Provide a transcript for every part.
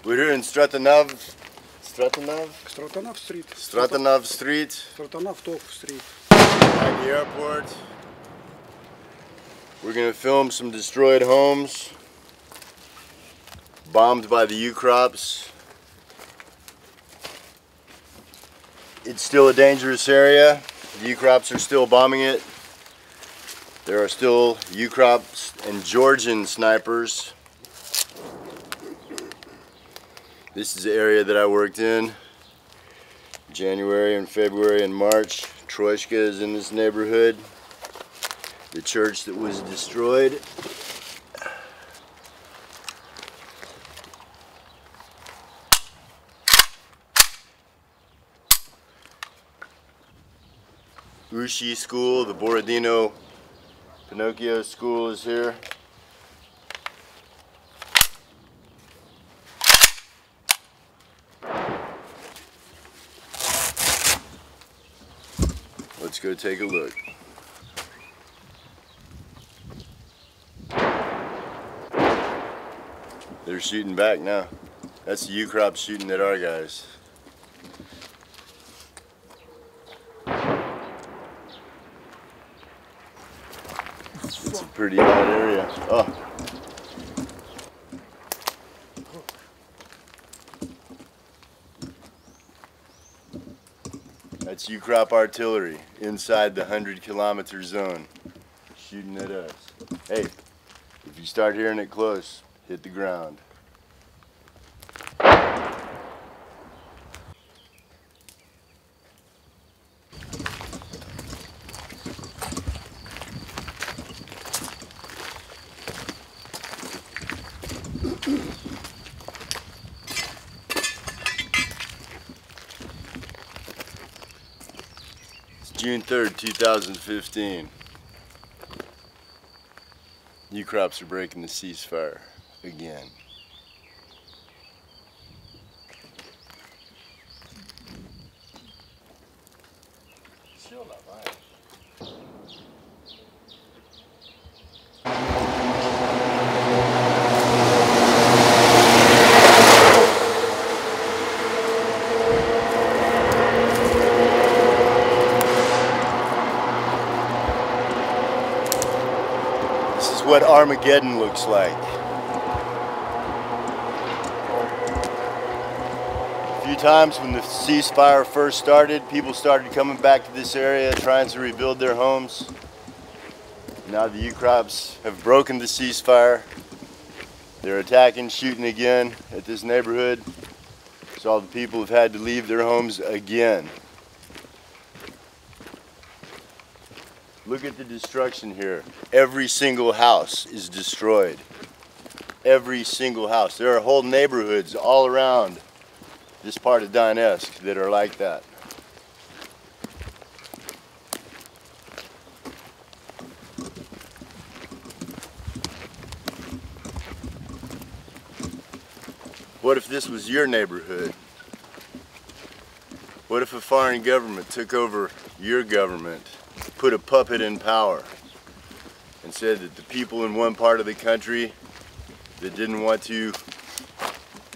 We're here in Stratanov Street. Stratanov Top Street. At the airport. We're gonna film some destroyed homes, bombed by the Ukrops. It's still a dangerous area. The Ukrops are still bombing it. There are still Ukrops and Georgian snipers. This is the area that I worked in January and February and March. Troishka is in this neighborhood. The church that was destroyed. Ushi School, the Borodino Pinocchio School is here. Let's go take a look. They're shooting back now. That's the Ukrops shooting at our guys. It's a pretty bad area. Oh. That's Ukrop artillery inside the 100-kilometer zone, shooting at us. Hey, if you start hearing it close, hit the ground. June 3rd, 2015. Ukrops are breaking the ceasefire again. What Armageddon looks like. A few times when the ceasefire first started, people started coming back to this area trying to rebuild their homes. Now the Ukrops have broken the ceasefire. They're attacking, shooting again at this neighborhood. So all the people have had to leave their homes again. Look at the destruction here. Every single house is destroyed. Every single house. There are whole neighborhoods all around this part of Donetsk that are like that. What if this was your neighborhood? What if a foreign government took over your government, put a puppet in power, and said that the people in one part of the country that didn't want to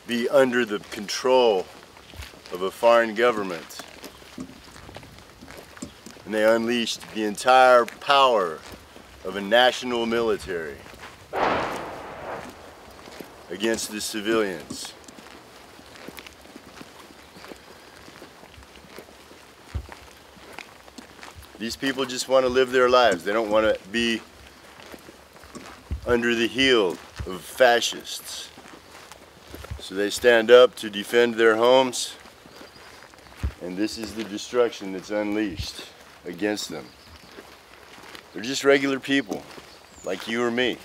be under the control of a foreign government, and they unleashed the entire power of a national military against the civilians? These people just want to live their lives. They don't want to be under the heel of fascists. So they stand up to defend their homes, and this is the destruction that's unleashed against them. They're just regular people, like you or me.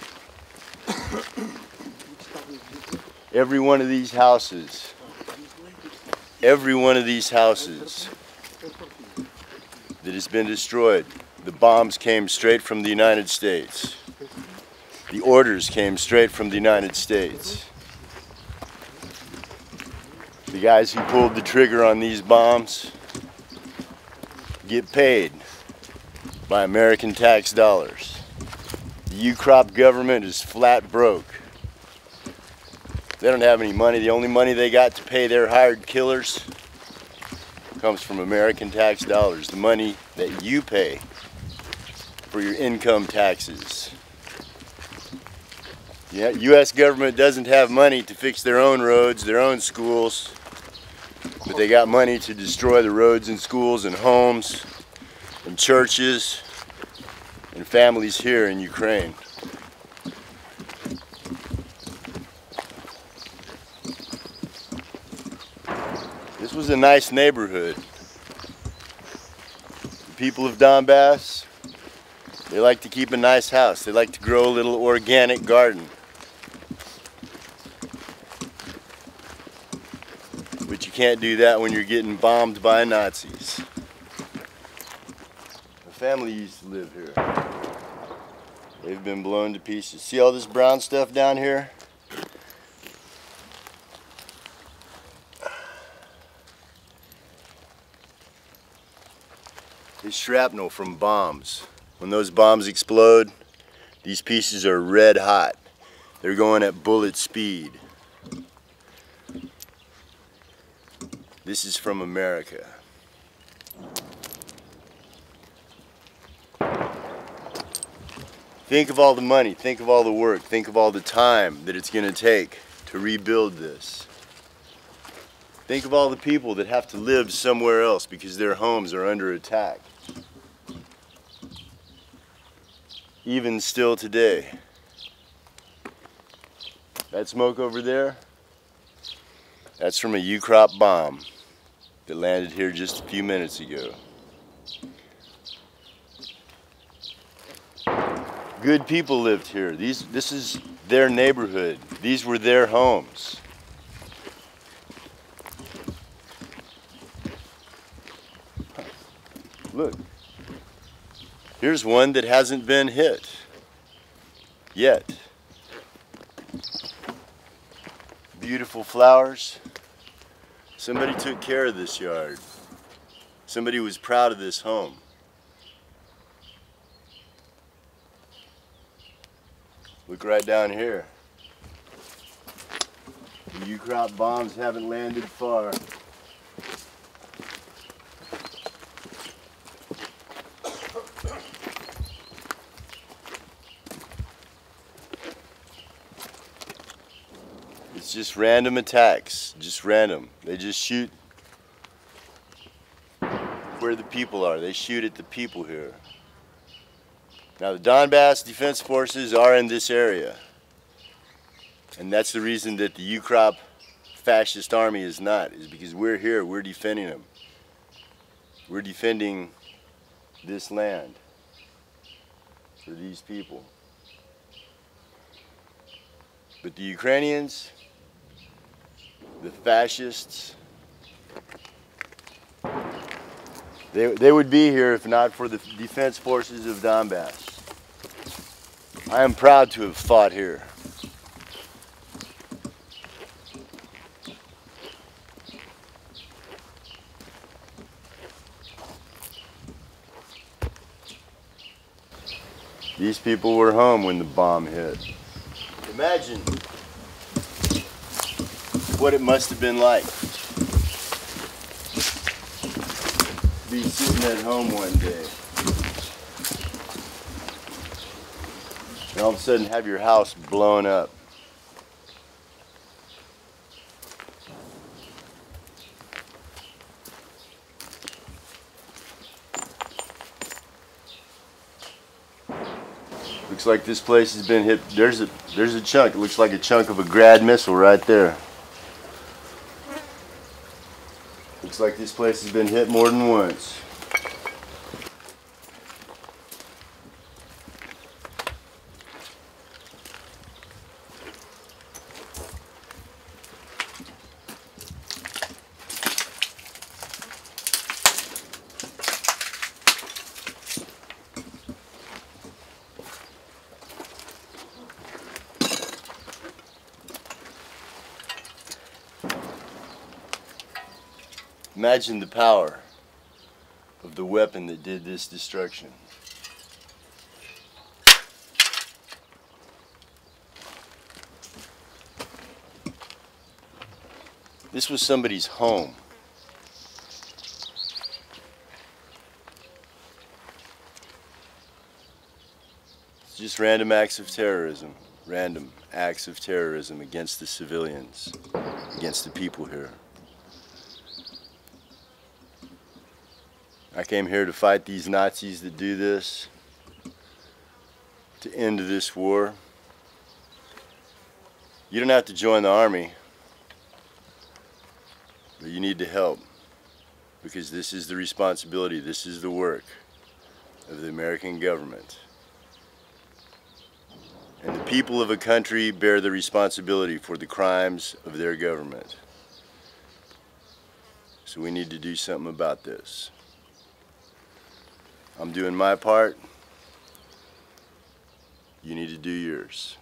Every one of these houses that has been destroyed, the bombs came straight from the United States. The orders came straight from the United States. The guys who pulled the trigger on these bombs get paid by American tax dollars. The Ukrop government is flat broke. They don't have any money. The only money they got to pay their hired killers comes from American tax dollars. The money that you pay for your income taxes. Yeah, U.S. government doesn't have money to fix their own roads, their own schools, but they got money to destroy the roads and schools and homes and churches and families here in Ukraine. This was a nice neighborhood. The people of Donbass, they like to keep a nice house. They like to grow a little organic garden. But you can't do that when you're getting bombed by Nazis. A family used to live here. They've been blown to pieces. See all this brown stuff down here? It's shrapnel from bombs. When those bombs explode, these pieces are red hot. They're going at bullet speed. This is from America. Think of all the money, think of all the work, think of all the time that it's going to take to rebuild this. Think of all the people that have to live somewhere else because their homes are under attack. Even still today. That smoke over there, that's from a U-crop bomb that landed here just a few minutes ago. Good people lived here. This is their neighborhood. These were their homes. Look, here's one that hasn't been hit yet. Beautiful flowers. Somebody took care of this yard. Somebody was proud of this home. Look right down here. The U-crop bombs haven't landed far. It's just random attacks, just random. They just shoot where the people are. They shoot at the people here. Now the Donbass Defense Forces are in this area. And that's the reason that the UCROP fascist army is not, is because we're here, we're defending them. We're defending this land for these people. But the Ukrainians, the fascists, they would be here if not for the defense forces of Donbass. I am proud to have fought here. These people were home when the bomb hit. Imagine what it must have been like to be sitting at home one day and all of a sudden have your house blown up. Looks like this place has been hit. There's a chunk. It looks like a chunk of a Grad missile right there. Looks like this place has been hit more than once. Imagine the power of the weapon that did this destruction. This was somebody's home. It's just random acts of terrorism. Random acts of terrorism against the civilians, against the people here. I came here to fight these Nazis that do this, to end this war. You don't have to join the army, but you need to help, because this is the responsibility, this is the work of the American government. And the people of a country bear the responsibility for the crimes of their government. So we need to do something about this. I'm doing my part. You need to do yours.